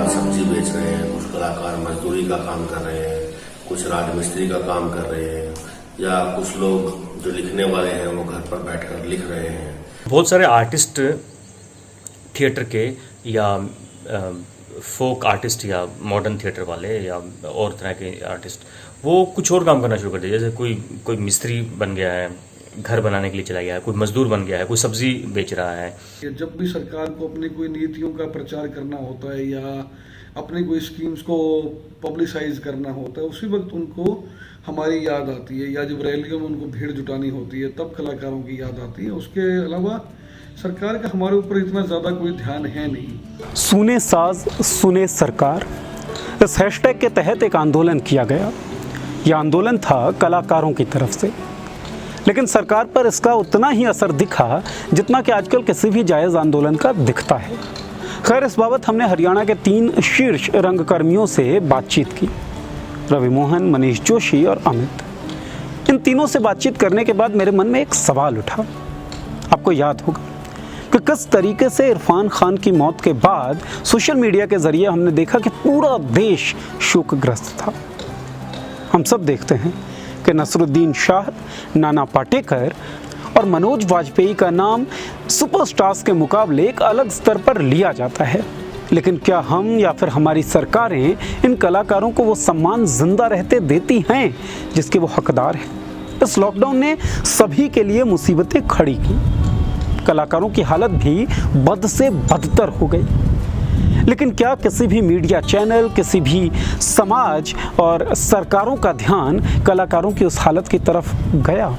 कलाकार सब्जी बेच रहे हैं, कुछ कलाकार मजदूरी का काम कर रहे हैं, कुछ राजमिस्त्री का काम कर रहे हैं, या कुछ लोग जो लिखने वाले हैं वो घर पर बैठकर लिख रहे हैं। बहुत सारे आर्टिस्ट थिएटर के या फोक आर्टिस्ट या मॉडर्न थिएटर वाले या और तरह के आर्टिस्ट वो कुछ और काम करना शुरू कर दिया। जैसे कोई मिस्त्री बन गया है, घर बनाने के लिए चला गया है, कोई मजदूर बन गया है, कोई सब्जी बेच रहा है। जब भी सरकार को अपनी कोई नीतियों का प्रचार करना होता है या अपनी कोई स्कीम्स को पब्लिसाइज करना होता है, उसी वक्त उनको हमारी याद आती है, या जब रैलियों में उनको भीड़ जुटानी होती है तब कलाकारों की याद आती है। उसके अलावा सरकार का हमारे ऊपर इतना ज़्यादा कोई ध्यान है नहीं। सुने साज सुने सरकार, इस हैशटैग के तहत एक आंदोलन किया गया। यह आंदोलन था कलाकारों की तरफ से, लेकिन सरकार पर इसका उतना ही असर दिखा जितना कि आजकल किसी भी जायज़ आंदोलन का दिखता है। खैर, इस बाबत हमने हरियाणा के 3 शीर्ष रंगकर्मियों से बातचीत की, रवि मोहन, मनीष जोशी और अमित। इन तीनों से बातचीत करने के बाद मेरे मन में एक सवाल उठा। आपको याद होगा कि किस तरीके से इरफान खान की मौत के बाद सोशल मीडिया के जरिए हमने देखा कि पूरा देश शोकग्रस्त था। हम सब देखते हैं कि नसरुद्दीन शाह, नाना पाटेकर और मनोज वाजपेयी का नाम सुपरस्टार्स के मुकाबले एक अलग स्तर पर लिया जाता है, लेकिन क्या हम या फिर हमारी सरकारें इन कलाकारों को वो सम्मान जिंदा रहते देती हैं जिसके वो हकदार हैं? इस लॉकडाउन ने सभी के लिए मुसीबतें खड़ी की। कलाकारों की हालत भी बद से बदतर हो गई, लेकिन क्या किसी भी मीडिया चैनल, किसी भी समाज और सरकारों का ध्यान कलाकारों की उस हालत की तरफ गया?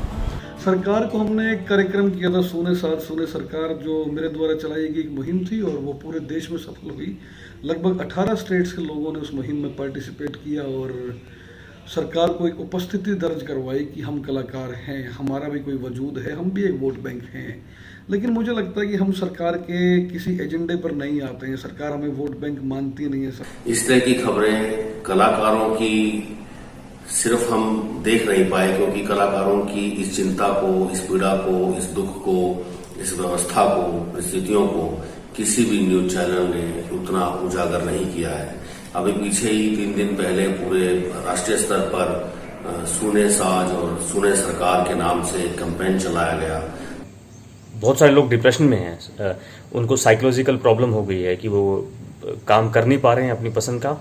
सरकार को हमने एक कार्यक्रम किया था, सुने साथ सुने सरकार, जो मेरे द्वारा चलाई गई एक मुहिम थी और वो पूरे देश में सफल हुई। लगभग 18 स्टेट्स के लोगों ने उस मुहिम में पार्टिसिपेट किया और सरकार को एक उपस्थिति दर्ज करवाई कि हम कलाकार हैं, हमारा भी कोई वजूद है, हम भी एक वोट बैंक हैं। लेकिन मुझे लगता है कि हम सरकार के किसी एजेंडे पर नहीं आते हैं, सरकार हमें वोट बैंक मानती नहीं है। इस तरह की खबरें कलाकारों की सिर्फ हम देख नहीं पाए, क्योंकि कलाकारों की इस चिंता को, इस पीड़ा को, इस दुख को, इस व्यवस्था को, परिस्थितियों को किसी भी न्यूज चैनल ने उतना उजागर नहीं किया है। अभी पीछे ही 3 दिन पहले पूरे राष्ट्रीय स्तर पर सुने साज और सुने सरकार के नाम से एक कैंपेन चलाया गया। बहुत सारे लोग डिप्रेशन में हैं, उनको साइकोलॉजिकल प्रॉब्लम हो गई है कि वो काम कर नहीं पा रहे हैं अपनी पसंद का,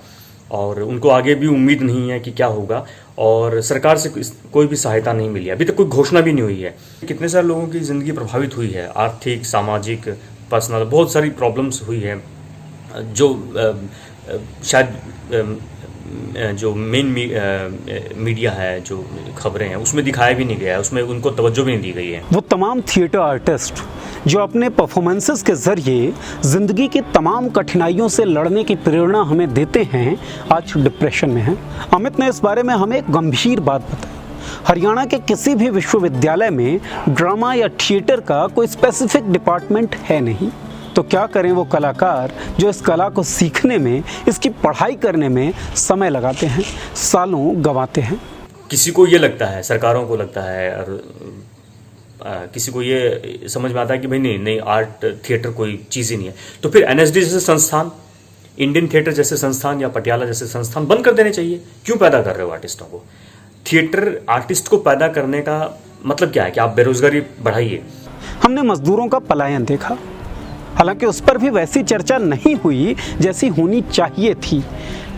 और उनको आगे भी उम्मीद नहीं है कि क्या होगा, और सरकार से कोई भी सहायता नहीं मिली है। अभी तक कोई घोषणा भी नहीं हुई है। कितने सारे लोगों की ज़िंदगी प्रभावित हुई है, आर्थिक, सामाजिक, पर्सनल, बहुत सारी प्रॉब्लम्स हुई है, जो शायद जो मेन मीडिया है, जो खबरें हैं, उसमें दिखाया भी नहीं गया है, उसमें उनको तवज्जो भी नहीं दी गई है। वो तमाम थिएटर आर्टिस्ट जो अपने परफॉर्मेंसेस के जरिए जिंदगी की तमाम कठिनाइयों से लड़ने की प्रेरणा हमें देते हैं, आज डिप्रेशन में हैं। अमित ने इस बारे में हमें एक गंभीर बात बताई। हरियाणा के किसी भी विश्वविद्यालय में ड्रामा या थिएटर का कोई स्पेसिफिक डिपार्टमेंट है नहीं, तो क्या करें वो कलाकार जो इस कला को सीखने में, इसकी पढ़ाई करने में समय लगाते हैं, सालों गंवाते हैं। किसी को ये लगता है, सरकारों को लगता है, और किसी को ये समझ में आता है कि भाई नहीं, आर्ट थिएटर कोई चीज़ ही नहीं है, तो फिर एनएसडी जैसे संस्थान, इंडियन थिएटर जैसे संस्थान या पटियाला जैसे संस्थान बंद कर देने चाहिए। क्यों पैदा कर रहे हो आर्टिस्टों को? थिएटर आर्टिस्ट को पैदा करने का मतलब क्या है कि आप बेरोजगारी बढ़ाइए। हमने मजदूरों का पलायन देखा, हालांकि उस पर भी वैसी चर्चा नहीं हुई जैसी होनी चाहिए थी,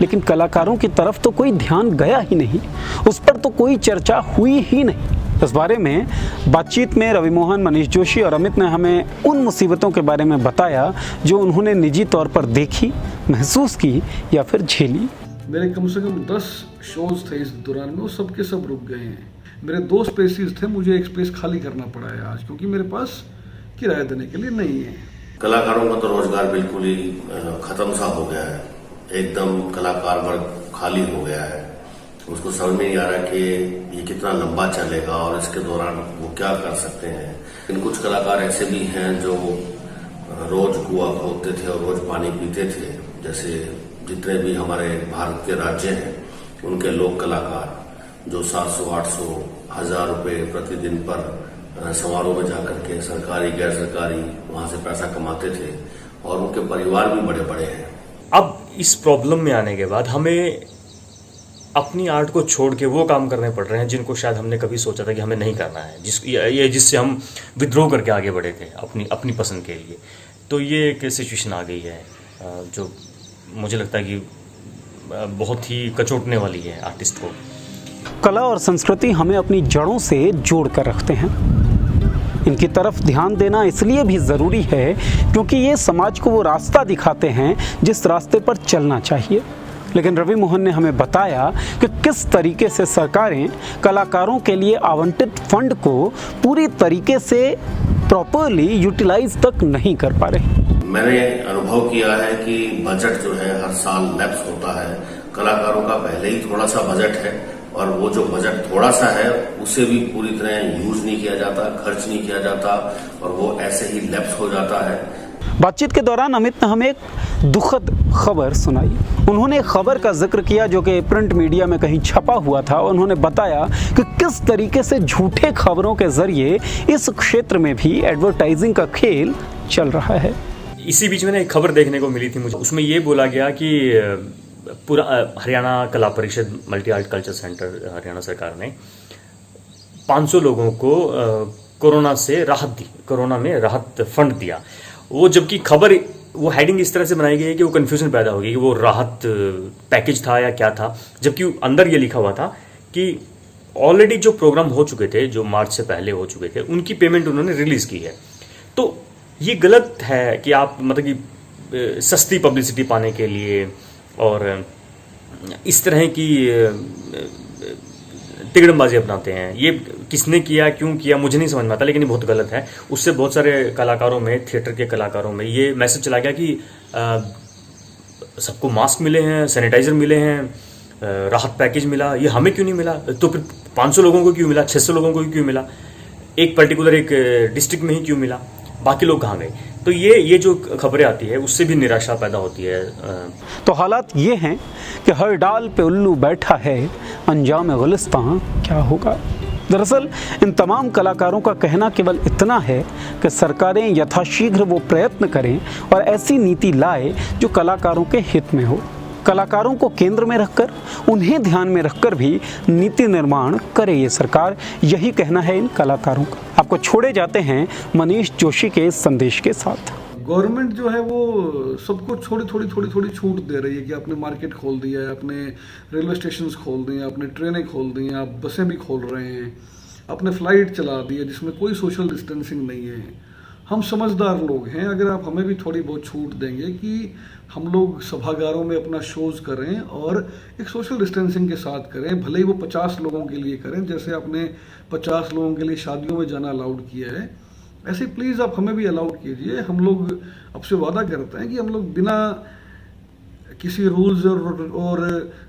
लेकिन कलाकारों की तरफ तो कोई ध्यान गया ही नहीं, उस पर तो कोई चर्चा हुई ही नहीं। इस बारे में बातचीत में रवि मोहन, मनीष जोशी और अमित ने हमें उन मुसीबतों के बारे में बताया जो उन्होंने निजी तौर पर देखी, महसूस की या फिर झेली। मेरे कम से कम 10 शोज थे इस दौरान में, वो सब के सब रुक गए हैं। मेरे 2 स्पेसेस थे, मुझे एक स्पेस खाली करना पड़ा है आज, क्योंकि मेरे पास किराया देने के लिए नहीं है। कलाकारों का तो रोजगार बिल्कुल ही खत्म सा हो गया है, एकदम कलाकार वर्ग खाली हो गया है। उसको समझ में नहीं आ रहा कि ये कितना लंबा चलेगा और इसके दौरान वो क्या कर सकते हैं। लेकिन कुछ कलाकार ऐसे भी हैं जो रोज कुआं खोदते थे और रोज पानी पीते थे। जैसे जितने भी हमारे भारत के राज्य हैं उनके लोक कलाकार जो 700, 800, 1000 रुपये प्रतिदिन पर समारोह में जाकर के सरकारी गैर सरकारी वहां से पैसा कमाते थे और उनके परिवार भी बड़े बड़े हैं। अब इस प्रॉब्लम में आने के बाद हमें अपनी आर्ट को छोड़ के वो काम करने पड़ रहे हैं जिनको शायद हमने कभी सोचा था कि हमें नहीं करना है, जिससे हम विद्रोह करके आगे बढ़े थे अपनी पसंद के लिए। तो ये एक सिचुएशन आ गई है जो मुझे लगता है कि बहुत ही कचोटने वाली है आर्टिस्ट को। कला और संस्कृति हमें अपनी जड़ों से जोड़ कर रखते हैं। इनकी तरफ ध्यान देना इसलिए भी ज़रूरी है क्योंकि ये समाज को वो रास्ता दिखाते हैं जिस रास्ते पर चलना चाहिए। लेकिन रवि मोहन ने हमें बताया कि किस तरीके से सरकारें कलाकारों के लिए आवंटित फंड को पूरी तरीके से प्रॉपरली यूटिलाइज तक नहीं कर पा रहे। मैंने अनुभव किया है कि बजट जो है हर साल लैप्स होता है। कलाकारों का पहले ही थोड़ा सा बजट है और वो जो बजट थोड़ा सा है उसे भी पूरी तरह यूज नहीं किया जाता, खर्च नहीं किया जाता और वो ऐसे ही लैप्स हो जाता है। बातचीत के दौरान अमित ने हमें एक दुखद खबर सुनाई। उन्होंने एक खबर का जिक्र किया जो कि प्रिंट मीडिया में कहीं छपा हुआ था। उन्होंने बताया कि किस तरीके से झूठे खबरों के जरिए इस क्षेत्र में भी एडवर्टाइजिंग का खेल चल रहा है। इसी बीच में एक खबर देखने को मिली थी मुझे, उसमें ये बोला गया कि पूरा हरियाणा कला परिषद multi art culture centre Haryana सरकार ने 500 लोगों को कोरोना से राहत दी, कोरोना में राहत फंड दिया। वो जबकि खबर वो हेडिंग इस तरह से बनाई गई है कि वो कन्फ्यूजन पैदा होगी कि वो राहत पैकेज था या क्या था, जबकि अंदर ये लिखा हुआ था कि ऑलरेडी जो प्रोग्राम हो चुके थे, जो मार्च से पहले हो चुके थे, उनकी पेमेंट उन्होंने रिलीज की है। तो ये गलत है कि आप मतलब कि सस्ती पब्लिसिटी पाने के लिए और इस तरह की तिगड़मबाजी अपनाते हैं। ये किसने किया, क्यों किया, मुझे नहीं समझ में आता, लेकिन ये बहुत गलत है। उससे बहुत सारे कलाकारों में, थिएटर के कलाकारों में ये मैसेज चला गया कि सबको मास्क मिले हैं, सैनिटाइजर मिले हैं, राहत पैकेज मिला, ये हमें क्यों नहीं मिला? तो फिर 500 लोगों को क्यों मिला, 600 लोगों को क्यों मिला, एक पर्टिकुलर एक डिस्ट्रिक्ट में ही क्यों मिला, बाकी लोग कहाँ गए? तो ये जो खबरें आती है उससे भी निराशा पैदा होती है। तो हालात ये हैं कि हर डाल पे उल्लू बैठा है, अंजाम गुलिस्तां क्या होगा। दरअसल इन तमाम कलाकारों का कहना केवल इतना है कि सरकारें यथाशीघ्र वो प्रयत्न करें और ऐसी नीति लाए जो कलाकारों के हित में हो। कलाकारों को केंद्र में रखकर, उन्हें ध्यान में रखकर भी नीति निर्माण करे ये सरकार, यही कहना है इन कलाकारों का। आपको छोड़े जाते हैं मनीष जोशी के इस संदेश के साथ। गवर्नमेंट जो है वो सबको थोड़ी छूट दे रही है कि आपने मार्केट खोल दिया है, आपने रेलवे स्टेशन खोल दिए, आपने ट्रेनें खोल दी हैं, आप बसें भी खोल रहे हैं, आपने फ्लाइट चला दी है जिसमें कोई सोशल डिस्टेंसिंग नहीं है। हम समझदार लोग हैं, अगर आप हमें भी थोड़ी बहुत छूट देंगे कि हम लोग सभागारों में अपना शोज करें और एक सोशल डिस्टेंसिंग के साथ करें, भले ही वो 50 लोगों के लिए करें, जैसे आपने 50 लोगों के लिए शादियों में जाना अलाउड किया है, ऐसे प्लीज़ आप हमें भी अलाउड कीजिए। हम लोग आपसे वादा करते हैं कि हम लोग बिना किसी रूल्स और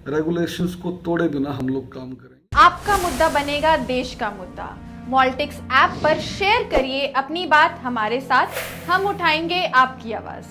रेगुलेशंस को तोड़े बिना हम लोग काम करें। आपका मुद्दा बनेगा देश का मुद्दा। मॉल्टिक्स ऐप पर शेयर करिए अपनी बात हमारे साथ, हम उठाएंगे आपकी आवाज़।